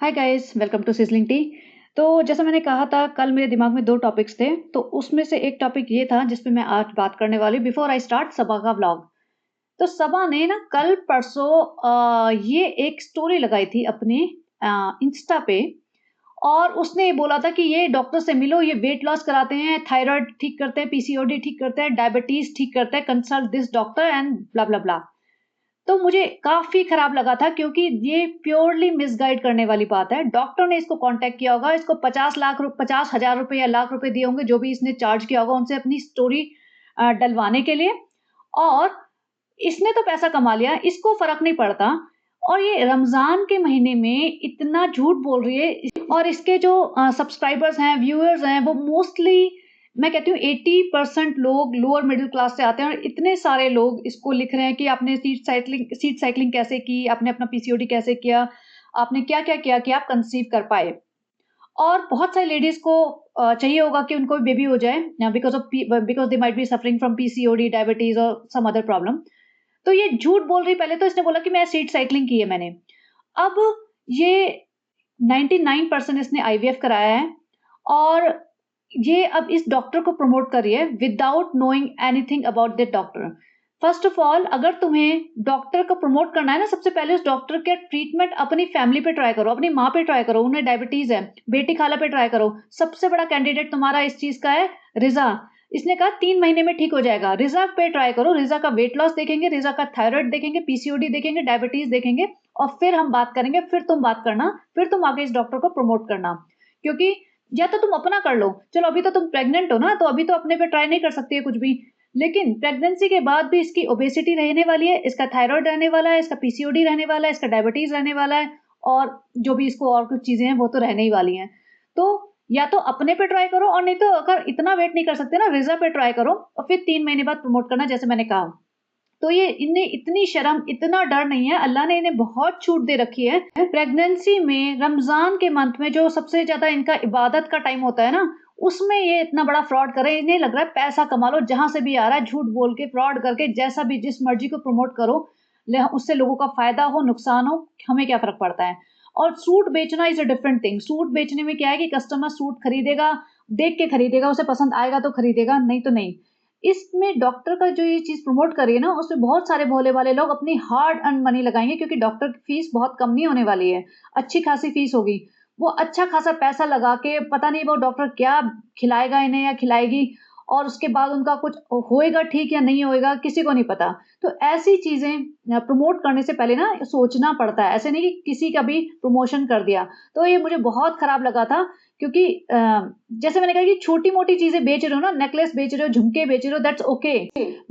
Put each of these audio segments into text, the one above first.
Hi guys, welcome to Sizzling Tea. तो जैसा मैंने कहा था, कल मेरे दिमाग में 2 टॉपिक्स थे, तो उसमें से एक टॉपिक ये था जिस पे मैं आज बात करने वाली हूँ बिफोर आई स्टार्ट सबा का व्लॉग। तो सबा ने ना कल परसों ये एक स्टोरी लगाई थी अपने इंस्टा पे, और उसने ये बोला था कि ये डॉक्टर से मिलो, ये वेट लॉस कराते हैं, थायराइड ठीक करते हैं, पीसीओडी ठीक करते हैं, डायबिटीज़ ठीक करते हैं, consult this doctor and blah blah blah. तो मुझे काफ़ी खराब लगा था क्योंकि ये प्योरली मिसगाइड करने वाली बात है। डॉक्टर ने इसको कॉन्टैक्ट किया होगा, इसको 50,000 रुपए या लाख रुपए दिए होंगे, जो भी इसने चार्ज किया होगा उनसे अपनी स्टोरी डलवाने के लिए, और इसने तो पैसा कमा लिया, इसको फ़र्क नहीं पड़ता। और ये रमज़ान के महीने में इतना झूठ बोल रही है, और इसके जो सब्सक्राइबर्स हैं, व्यूअर्स हैं, वो मोस्टली मैं कहती हूँ 80% लोग लोअर मिडिल क्लास से आते हैं, और इतने सारे लोग इसको लिख रहे हैं कि आपने सीट साइक्लिंग कैसे की, आपने अपना पीसीओडी कैसे किया, आपने क्या-क्या किया कि आप कंसीव कर पाए। और बहुत सारी लेडीज़ को चाहिए होगा कि उनको भी बेबी हो जाए, because they might be suffering from PCOD, diabetes और सम अदर प्रॉब्लम। तो ये झूठ बोल रही, पहले तो इसने बोला कि मैं सीट साइक्लिंग की है मैंने। अब ये 99% इसने आईवीएफ कराया है, और ये अब इस डॉक्टर को प्रमोट कर रही है without knowing anything about that doctor. First of all, अगर तुम्हें डॉक्टर को प्रमोट करना है ना, सबसे पहले उस डॉक्टर के ट्रीटमेंट अपनी फैमिली पे ट्राई करो, अपनी माँ पे ट्राई करो, उन्हें डायबिटीज है, बेटी खाला पे ट्राई करो। सबसे बड़ा कैंडिडेट तुम्हारा इस चीज का है रिजा। इसने कहा 3 महीने में ठीक हो जाएगा। रिजा पे ट्राई करो, रिजा का वेट लॉस देखेंगे, रिजा का थायराइड देखेंगे, पीसीओडी देखेंगे, डायबिटीज देखेंगे, और फिर हम बात करेंगे। फिर तुम बात करना, फिर तुम आगे इस डॉक्टर को प्रमोट करना। क्योंकि या तो तुम अपना कर लो, चलो अभी तो तुम प्रेग्नेंट हो ना, तो अभी तो अपने पे ट्राई नहीं कर सकती है कुछ भी। लेकिन प्रेगनेंसी के बाद भी इसकी ओबेसिटी रहने वाली है, इसका थायराइड रहने वाला है, इसका पीसीओडी रहने वाला है, इसका डायबिटीज रहने वाला है, और जो भी इसको और कुछ चीजें हैं वो तो रहने ही वाली हैं। तो या तो अपने पे ट्राई करो, और नहीं तो अगर इतना वेट नहीं कर सकते ना, रिजर्व पे ट्राई करो, और फिर 3 महीने बाद प्रमोट करना, जैसे मैंने कहा। तो ये इन्हें इतनी शर्म, इतना डर नहीं है। अल्लाह ने इन्हें बहुत छूट दे रखी है। प्रेगनेंसी में, रमजान के मंथ में, जो सबसे ज्यादा इनका इबादत का टाइम होता है ना, उसमें ये इतना बड़ा फ्रॉड कर रहे हैं। इन्हें लग रहा है पैसा कमा लो, जहां से भी आ रहा है, झूठ बोल के, फ्रॉड करके, जैसा भी जिस मर्जी को प्रमोट करो, उससे लोगों का फायदा हो नुकसान हो, हमें क्या फर्क पड़ता है। और सूट बेचना is a different thing. Suit बेचने में क्या है कि कस्टमर सूट खरीदेगा, देख के खरीदेगा, उसे पसंद आएगा तो खरीदेगा, नहीं तो नहीं। इसमें डॉक्टर का जो ये चीज़ प्रमोट कर रही है ना, उसमें बहुत सारे भोले भाले लोग अपनी हार्ड अर्न मनी लगाएँगे, क्योंकि डॉक्टर की फीस बहुत कम नहीं होने वाली है, अच्छी खासी फीस होगी। वो अच्छा खासा पैसा लगा के, पता नहीं वो डॉक्टर क्या खिलाएगा इन्हें या खिलाएगी, और उसके बाद उनका कुछ होएगा ठीक या नहीं होएगा, किसी को नहीं पता। तो ऐसी चीज़ें प्रमोट करने से पहले ना सोचना पड़ता है, ऐसे नहीं कि किसी का भी प्रमोशन कर दिया। तो ये मुझे बहुत खराब लगा था, क्योंकि जैसे मैंने कहा कि छोटी-मोटी चीज़ें बेच रहे हो ना, नेकलेस बेच रहे हो, झुमके बेच रहे हो, दैट्स ओके,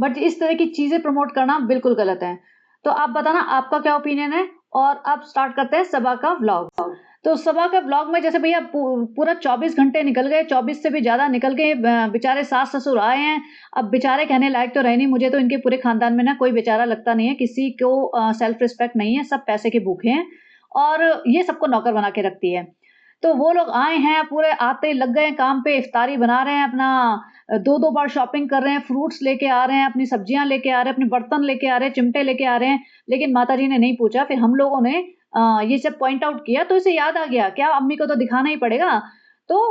बट इस तरह की चीज़ें प्रमोट करना बिल्कुल गलत है। तो आप बताना आपका क्या ओपिनियन है, और अब स्टार्ट करते हैं सबा का व्लॉग। तो सबा का व्लॉग में, जैसे भैया पूरा 24 घंटे निकल गए, 24 से भी ज़्यादा निकल गए, बेचारे सास-ससुर आए हैं। अब बेचारे कहने लायक तो रहे नहीं, मुझे तो इनके पूरे खानदान में ना कोई बेचारा लगता नहीं है, किसी को सेल्फ रिस्पेक्ट नहीं है, सब पैसे के भूखे हैं, और ये सबको नौकर बना के रखती है। तो वो लोग आए हैं, पूरे आते ही लग गए हैं काम पे, इफ्तारी बना रहे हैं अपना, 2-2 बार शॉपिंग कर रहे हैं, फ्रूट्स लेके आ रहे हैं, अपनी सब्जियाँ लेके आ रहे हैं, अपने बर्तन लेके आ रहे हैं, चिमटे लेके आ रहे हैं। लेकिन माताजी ने नहीं पूछा। फिर हम लोगों ने ये सब पॉइंट आउट किया, तो इसे याद आ गया, क्या अम्मी को तो दिखाना ही पड़ेगा। तो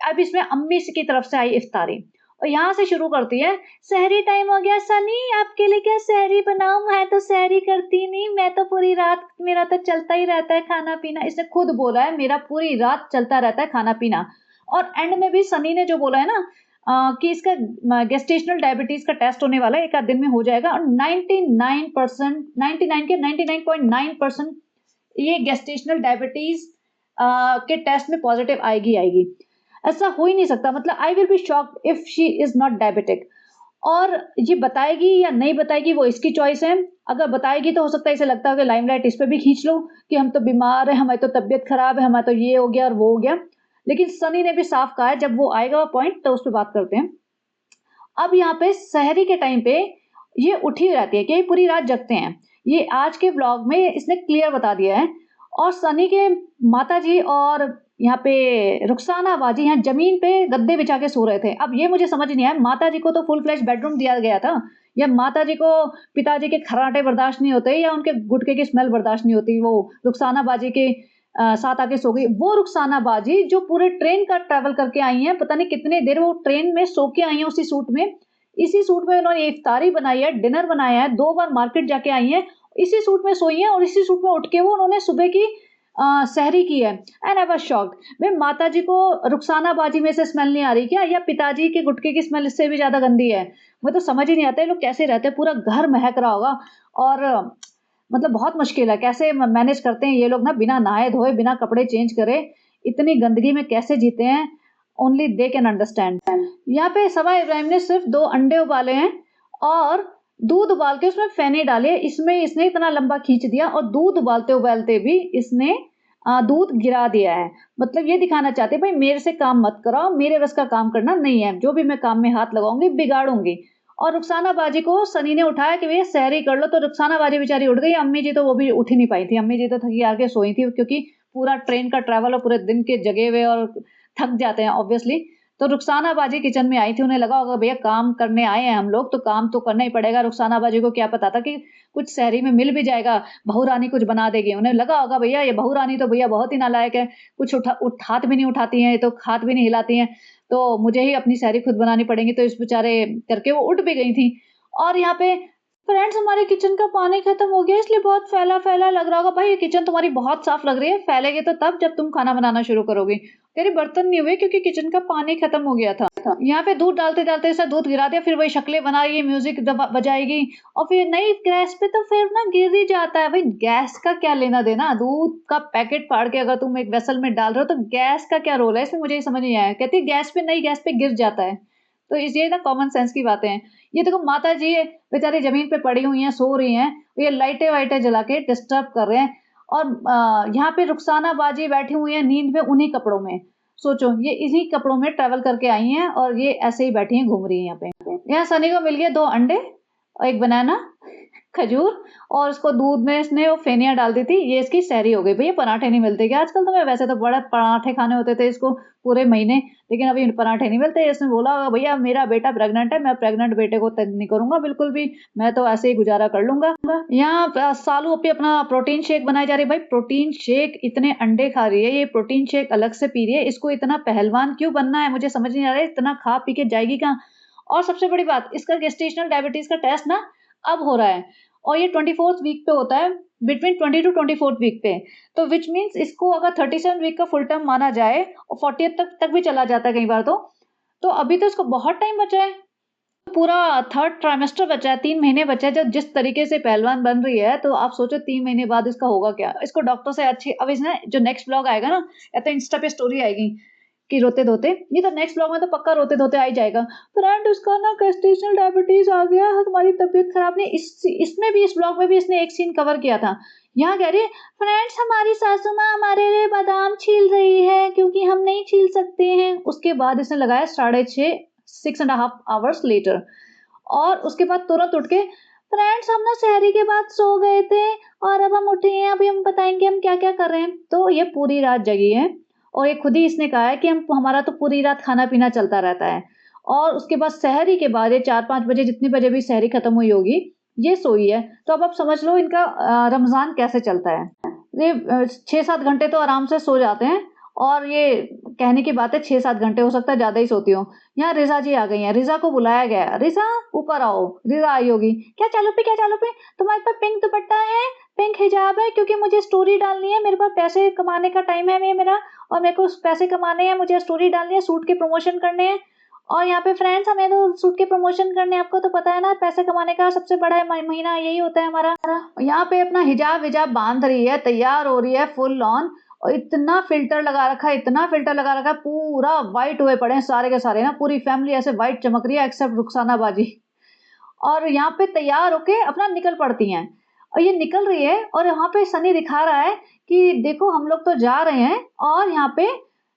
अब इसमें अम्मी की तरफ से आई इफ्तारी, और यहाँ से शुरू करती है, "सहरी टाइम हो गया सनी, आपके लिए क्या सहरी बनाऊँ? मैं तो सहरी करती नहीं, मैं तो पूरी रात मेरा तो चलता ही रहता है खाना-पीना।" इसने खुद बोला है, मेरा पूरी रात चलता रहता है खाना-पीना। और एंड में भी सनी ने जो बोला है ना, कि इसका गेस्टेशनल डायबिटीज़ का टेस्ट होने वाला है, 1 आध दिन में हो जाएगा, और 99% 99 के 99.9% ये गेस्टेशनल डायबिटीज़ के टेस्ट में पॉज़िटिव आएगी आएगी। ऐसा हो ही नहीं सकता, मतलब I will be shocked if she is not diabetic. और ये बताएगी या नहीं बताएगी वो इसकी चॉइस है। अगर बताएगी तो हो सकता है इसे लगता है कि लाइमलाइट इस पे भी खींच लो, कि हम तो बीमार हैं, हमारी तो तबीयत खराब है, हमारा तो ये हो गया और वो हो गया। लेकिन सनी ने भी साफ कहा है, जब वो आएगा वो पॉइंट तो उस पे बात करते हैं। अब यहाँ पे सहरी के टाइम पे ये उठी रहती है कि ये पूरी रात जगते हैं। ये आज के व्लॉग में इसने क्लियर बता दिया है। और सनी के माताजी और यहाँ पे रुखसाना बाजी यहाँ ज़मीन पे गद्दे बिछा के सो रहे थे। अब ये मुझे समझ नहीं आया, माताजी को तो फुल फ्लेज बेडरूम दिया गया था, या माताजी को पिताजी के खर्राटे बर्दाश्त नहीं होते, या उनके गुटखे की स्मेल बर्दाश्त नहीं होती, वो रुखसाना बाजी के साथ आके सो गई। वो रुखसाना बाजी जो पूरे ट्रेन का ट्रैवल करके आई हैं, पता नहीं कितनी देर वो ट्रेन में सो के आई हैं उसी सूट में। इसी सूट में उन्होंने इफ्तारी बनाई है, डिनर बनाया है, 2 बार मार्केट जाके आई हैं, इसी सूट में सोई हैं और इसी सूट में उठ के वो उन्होंने सुबह की सहरी की है। And I was shocked. भई माताजी को रुखसाना बाजी में से स्मेल नहीं आ रही क्या? या पिताजी के गुटखे की स्मेल इससे भी ज़्यादा गंदी है? मुझे तो समझ ही नहीं आता ये लोग कैसे रहते हैं, पूरा घर महक रहा होगा और मतलब बहुत मुश्किल है, कैसे मैनेज करते हैं ये लोग ना बिना नहाए-धोए, बिना कपड़े चेंज करे, इतनी गंदगी में कैसे जीते हैं? Only they can understand. यहाँ पे सबा इब्राहिम ने सिर्फ 2 अंडे उबाले हैं और दूध उबाल के उसमें फेने डाले। इसमें इसने इतना लंबा खींच दिया और दूध उबालते-उबालते भी इसने दूध गिरा दिया है। मतलब ये दिखाना चाहते हैं भाई मेरे से काम मत कराओ, मेरे बस का काम करना नहीं है। जो भी मैं काम में हाथ लगाऊँगी बिगाड़ूँगी। और रुखसाना बाजी को सनी ने उठाया कि भैया सहरी कर लो, तो रुखसाना बाजी बेचारी उठ गई। अम्मी जी तो वो भी उठ ही नहीं पाई थी। अम्मी जी तो थकी हार के सोई थी क्योंकि पूरा ट्रेन का ट्रैवल और पूरे दिन के जगे हुए और थक जाते हैं ऑब्वियसली। तो रुखसाना बाजी किचन में आई थी, उन्हें लगा होगा भैया काम करने आए हैं हम लोग तो काम तो करना ही पड़ेगा। रुखसाना बाजी को क्या पता था कि कुछ सहरी में मिल भी जाएगा, बहू रानी कुछ बना देगी। उन्हें लगा होगा भैया ये बहू रानी तो भैया बहुत ही नालायक है, कुछ हाथ भी नहीं उठाती हैं, ये तो हाथ भी नहीं हिलाती हैं, तो मुझे ही अपनी सहरी खुद बनानी पड़ेगी। तो इस बेचारे करके वो उठ भी गई थी। और यहाँ पे फ्रेंड्स हमारे किचन का पानी खत्म हो गया इसलिए बहुत फैला-फैला लग रहा होगा। भाई ये किचन तुम्हारी बहुत साफ लग रही है, फैलेगी तो तब जब तुम खाना बनाना शुरू करोगी। तेरे बर्तन नहीं हुए क्योंकि किचन का पानी खत्म हो गया था। यहाँ पे दूध डालते-डालते ऐसा दूध गिरा दिया, फिर वही शक्लें बना रही है, म्यूजिक बजाएगी और फिर नहीं गैस पे तो फिर ना गिर ही जाता है। भाई गैस का क्या लेना-देना? दूध का पैकेट फाड़ के अगर तुम एक वेसल में डाल रहे हो तो गैस का क्या रोल है इसमें? मुझे ये समझ नहीं आया। कहती है गैस पे नहीं, गैस पे गिर जाता है। तो इस ये ना कॉमन सेंस की बातें हैं। ये देखो माता जी बेचारी ज़मीन पे पड़ी हुई हैं, सो रही हैं, ये लाइटें-वाइटें जला के डिस्टर्ब कर रहे हैं और यहाँ पे रुखसाना बाजी बैठी हुई हैं नींद में उन्हीं कपड़ों में। सोचो ये इन्हीं कपड़ों में ट्रैवल करके आई हैं और ये ऐसे ही बैठी हैं, घूम रही हैं यहाँ पे। यहाँ सनी को मिल गए 2 अंडे और 1 बनाना, खजूर और उसको दूध में इसने वो फेनिया डाल दी थी, ये इसकी सहरी हो गई। भैया पराठे नहीं मिलते क्या आजकल तुम्हें? वैसे तो बड़े पराठे खाने होते थे इसको पूरे महीने, लेकिन अभी पराठे नहीं मिलते। इसने बोला होगा भैया मेरा बेटा प्रेग्नेंट है, मैं प्रेग्नेंट बेटे को तंग नहीं करूँगा बिल्कुल भी, मैं तो ऐसे ही गुज़ारा कर लूँगा। यहाँ सालू पे अपना प्रोटीन शेक बनाई जा रही है। भाई प्रोटीन शेक, इतने अंडे खा रही है, ये प्रोटीन शेक अलग से पी रही है, इसको इतना पहलवान क्यों बनना है? मुझे समझ नहीं आ रहा है, इतना खा पी के जाएगी कहाँ? और सबसे बड़ी बात इसका गेस्टेशनल डायबिटीज़ का टेस्ट ना अब हो रहा है और ये 24th वीक पे होता है, बिटवीन 20 टू 24th वीक पे। तो व्हिच मीन्स इसको अगर 37 वीक का फुल टर्म माना जाए और 40th तक भी चला जाता है कई बार तो अभी तो इसको बहुत टाइम बचा है। पूरा 3rd ट्राइमेस्टर बचा है, 3 महीने बचे हैं। जब जिस तरीके से पहलवान बन रही है, तो आप सोचो 3 महीने बाद इसका होगा क्या? इसको डॉक्टर से अच्छी अब इसने जो नेक्स्ट व्लॉग आएगा ना, या तो इंस्टा पे स्टोरी आएगी कि रोते-धोते, ये तो नेक्स्ट व्लॉग में तो पक्का रोते-धोते आ ही जाएगा। फ्रेंड इसका ना गेस्टेशनल डायबिटीज़ आ गया है, तुम्हारी तबीयत खराब नहीं। इसमें भी इस व्लॉग में भी इसने एक सीन कवर किया था। यहाँ कह रही है, फ्रेंड्स हमारी सासू माँ हमारे लिए बादाम छील रही है क्योंकि हम नहीं छील सकते हैं। उसके बाद इसने लगाया 6:30 6.5 आवर्स लेटर और उसके बाद तुरंत उठ के फ्रेंड्स हम ना सहरी के बाद सो गए थे और अब हम उठे हैं, अभी हम बताएंगे हम क्या क्या कर रहे हैं। तो ये पूरी रात जगी है और ये खुद ही इसने कहा है कि हमारा तो पूरी रात खाना पीना चलता रहता है और उसके बाद सहरी के बाद ये 4-5 बजे जितने बजे भी सहरी खत्म हुई होगी ये सोई है। तो अब आप समझ लो इनका रमजान कैसे चलता है। ये 6-7 घंटे तो आराम से सो जाते हैं और ये कहने की बात है 6-7 घंटे, हो सकता है ज़्यादा ही सोती हो। यहाँ रिज़ा जी आ गई हैं, रिज़ा को बुलाया गया है। रिज़ा ऊपर आओ। रिज़ा आई होगी। क्या चालू पे तुम्हारे पास पिंक दुपट्टा है, पिंक हिजाब है क्योंकि मुझे स्टोरी डालनी है, मेरे पास पैसे कमाने का टाइम है मेरा और मेरे को पैसे कमाने हैं, मुझे स्टोरी डालनी है, सूट के प्रमोशन करने हैं। और यहाँ पे फ्रेंड्स हमें तो सूट के प्रमोशन करने, आपको तो पता है ना पैसे कमाने का सबसे बड़ा महीना यही होता है हमारा। यहाँ पे अपना हिजाब बांध रही है, तैयार हो रही है फुल ऑन और इतना फिल्टर लगा रखा है, इतना फिल्टर लगा रखा है, पूरा व्हाइट हुए पड़े हैं सारे के सारे ना, पूरी फैमिली ऐसे व्हाइट चमक रही है एक्सेप्ट रुखसाना बाजी। और यहाँ पे तैयार होके अपना निकल पड़ती हैं और ये निकल रही है और यहाँ पे सनी दिखा रहा है कि देखो हम लोग तो जा रहे हैं और यहाँ पे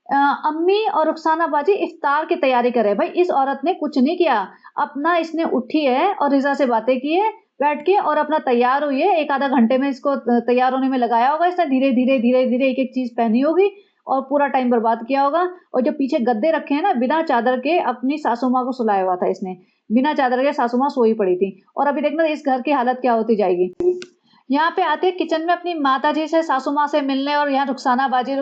अम्मी और रुखसाना बाजी इफ्तार की तैयारी कर रहे हैं। भाई इस औरत ने कुछ नहीं किया, अपना इसने उठी है और रिजा से बातें की है बैठ के और अपना तैयार हुई है। 1 आधा घंटे में इसको तैयार होने में लगाया होगा, इसने धीरे धीरे एक एक चीज पहनी होगी और पूरा टाइम बर्बाद किया होगा। और जो पीछे गद्दे रखे हैं ना, बिना चादर के अपनी सासू माँ को सुलाया हुआ था इसने, बिना चादर के सासू माँ सोई पड़ी थी। और अभी देखना इस घर की हालत क्या होती जाएगी। यहाँ पे आती है किचन में अपनी माताजी से, सासू माँ से मिलने, और यहाँ रुखसाना बाजी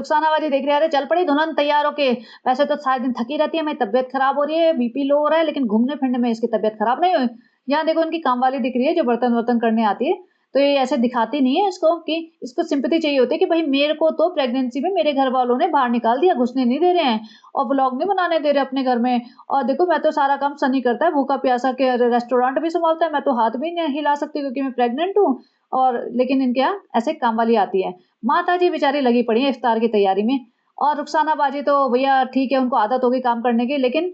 देख रही है, अरे चल पड़ी दुल्हन तैयार होके। वैसे तो सारा दिन थकी रहती है, मेरी तबीयत खराब हो रही है, बीपी लो हो रहा है, लेकिन घूमने फिरने में इसकी तबीयत खराब नहीं हुई। यहाँ देखो इनकी काम वाली दिख रही है जो बर्तन वर्तन करने आती है। तो ये ऐसे दिखाती नहीं है इसको कि इसको सिंपैथी चाहिए होती है कि भाई मेरे को तो प्रेगनेंसी में मेरे घर वालों ने बाहर निकाल दिया, घुसने नहीं दे रहे हैं और व्लॉग नहीं बनाने दे रहे अपने घर में। और देखो मैं तो सारा काम सनी करता है, भूखा प्यासा के रेस्टोरेंट भी संभालता है, मैं तो हाथ भी नहीं हिला सकती क्योंकि मैं प्रेग्नेंट हूँ। और लेकिन इनके यहाँ ऐसे काम वाली आती है। माता जी बेचारी लगी पड़ी है इफ्तार की तैयारी में। और रुखसाना बाजी तो भैया ठीक है, उनको आदत होगी काम करने की, लेकिन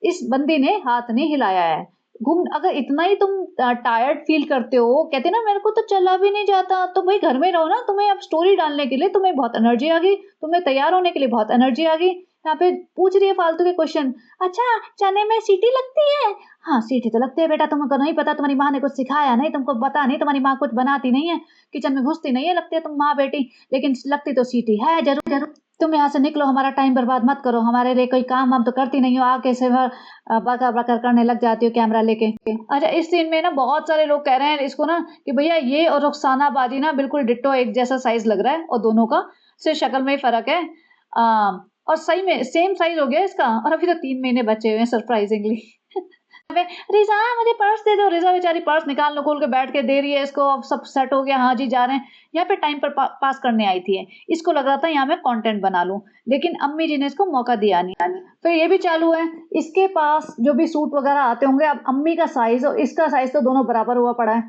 इस बंदी ने हाथ नहीं हिलाया है। घूम अगर इतना ही तुम टायर्ड फील करते हो, कहते ना मेरे को तो चला भी नहीं जाता, तो भाई घर में रहो ना। तुम्हें अब स्टोरी डालने के लिए तुम्हें बहुत एनर्जी आ गई, तुम्हें तैयार होने के लिए बहुत एनर्जी आ गई। यहाँ पे पूछ रही है फालतू के क्वेश्चन। अच्छा, चने में सीटी लगती है? हाँ सीटी तो लगती है बेटा, तुमको नहीं पता, तुम्हारी माँ ने कुछ सिखाया नहीं, तुमको पता नहीं, तुम्हारी माँ कुछ बनाती नहीं है, किचन में घुसती नहीं है, लगती है तुम माँ बेटी, लेकिन लगती तो सीटी है जरूर जरूर। तुम यहाँ से निकलो, हमारा टाइम बर्बाद मत करो, हमारे लिए कोई काम हम तो करती नहीं हो, आके से बकर बकर करने लग जाती हो कैमरा लेके। अच्छा, इस सीन में ना बहुत सारे लोग कह रहे हैं इसको ना कि भैया ये और रुखसाना बाजी ना बिल्कुल डिट्टो एक जैसा साइज लग रहा है, और दोनों का सिर्फ शक्ल में ही फर्क है। और सही में सेम साइज हो गया इसका, और अभी तो 3 महीने बचे हुए हैं सरप्राइजिंगली। रिजा मुझे पर्स दे दो, रिजा बेचारी पर्स निकाल खोल के बैठ के दे रही है इसको। अब सब सेट हो गया, हाँ जी जा रहे हैं। यहाँ पे टाइम पर पास करने आई थी, इसको लग रहा था यहाँ मैं कंटेंट बना लूं, लेकिन अम्मी जी ने इसको मौका दिया नहीं। फिर ये भी चालू है, इसके पास जो भी सूट वगैरह आते होंगे, अब अम्मी का साइज और इसका साइज तो दोनों बराबर हुआ पड़ा है।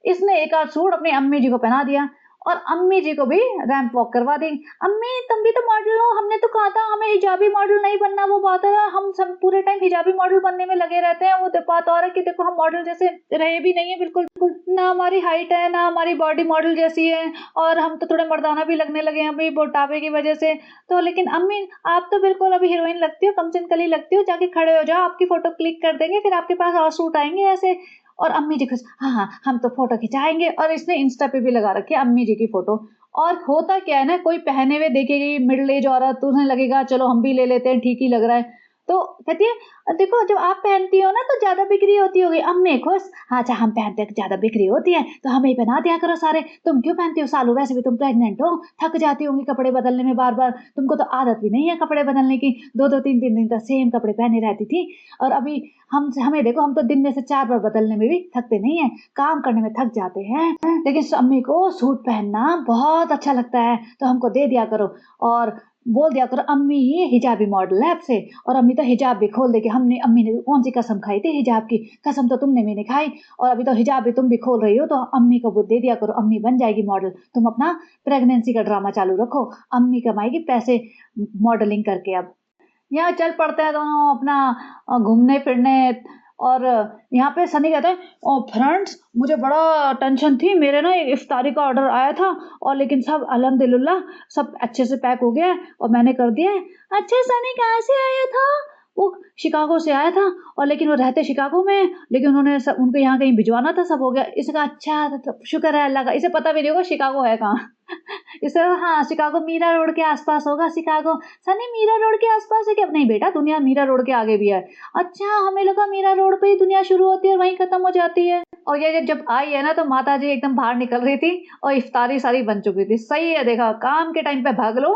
इसने एक आध सूट अपनी अम्मी जी को पहना दिया और अम्मी जी को भी रैंप वॉक करवा दी। अम्मी तुम भी तो मॉडल हो, हमने तो कहा था हमें हिजाबी मॉडल नहीं बनना, वो बात है हम सब पूरे टाइम हिजाबी मॉडल बनने में लगे रहते हैं। वो बात और है कि देखो हम मॉडल जैसे रहे भी नहीं है बिल्कुल, ना हमारी हाइट है ना हमारी बॉडी मॉडल जैसी है, और हम तो थोड़े मर्दाना भी लगने लगे हैं अभी मोटापे की वजह से। तो लेकिन अम्मी आप तो बिल्कुल अभी हीरोइन लगती हो, कमसिन कली लगती हो, जाके खड़े हो जाओ, आपकी फोटो क्लिक कर देंगे, फिर आपके पास और सूट आएंगे ऐसे। और अम्मी जी खुश, हाँ हाँ हम तो फोटो खिंचाएंगे। और इसने इंस्टा पे भी लगा रखी है अम्मी जी की फोटो। और होता क्या है ना, कोई पहने हुए देखेगी मिडिल एज औरत तो उन्हें लगेगा चलो हम भी ले लेते हैं, ठीक ही लग रहा है। तो कहती है देखो जब आप पहनती हो ना तो ज्यादा बिक्री होती होगी। अम्मी खुश, हाँ अच्छा हम पहनते हैं ज्यादा बिक्री होती है तो हमें ही पहना दिया करो सारे, तुम क्यों पहनती हो सालू, वैसे भी तुम प्रेग्नेंट हो, थक जाती होंगी कपड़े बदलने में बार बार, तुमको तो आदत भी नहीं है कपड़े बदलने की, दो दो तीन तीन दिन तक सेम कपड़े पहने रहती थी। और अभी हमें देखो, हम तो दिन में से 4 बार बदलने में भी थकते नहीं है, काम करने में थक जाते हैं, लेकिन अम्मी को सूट पहनना बहुत अच्छा लगता है तो हमको दे दिया करो। और बोल दिया करो अम्मी ये हिजाबी मॉडल है आपसे। और अम्मी तो हिजाब भी खोल देगी, हमने अम्मी ने कौन सी कसम खाई थी हिजाब की, कसम तो तुमने भी नहीं खाई, और अभी तो हिजाब भी तुम भी खोल रही हो, तो अम्मी को वो दे दिया करो, अम्मी बन जाएगी मॉडल, तुम अपना प्रेगनेंसी का ड्रामा चालू रखो, अम्मी कमाएगी पैसे मॉडलिंग करके। अब यहाँ चल पड़ते हैं दोनों अपना घूमने फिरने। और यहाँ पे सनी कहता है ओ फ्रेंड्स मुझे बड़ा टेंशन थी, मेरे ना एक इफ्तारी का ऑर्डर आया था, और लेकिन सब अल्हम्दुलिल्लाह सब अच्छे से पैक हो गया है और मैंने कर दिया है। अच्छा सनी कहाँ से आया था? वो शिकागो से आया था, और लेकिन वो रहते शिकागो में हैं, लेकिन उन्होंने सब उनको यहाँ कहीं भिजवाना था, सब हो गया। इसका अच्छा तो शुक्र है अल्लाह का, इसे पता भी नहीं होगा शिकागो है कहाँ। इसे हाँ शिकागो मीरा रोड के आसपास होगा शिकागो। सनी मीरा रोड के आसपास है क्या? नहीं बेटा दुनिया मीरा रोड के आगे भी है। अच्छा हमें लगा मीरा रोड पे ही दुनिया शुरू होती है और वहीं खत्म हो जाती है। और ये जब आई है ना तो माता जी एकदम बाहर निकल रही थी और इफ्तारी सारी बन चुकी थी। सही है, देखा काम के टाइम पे भाग लो।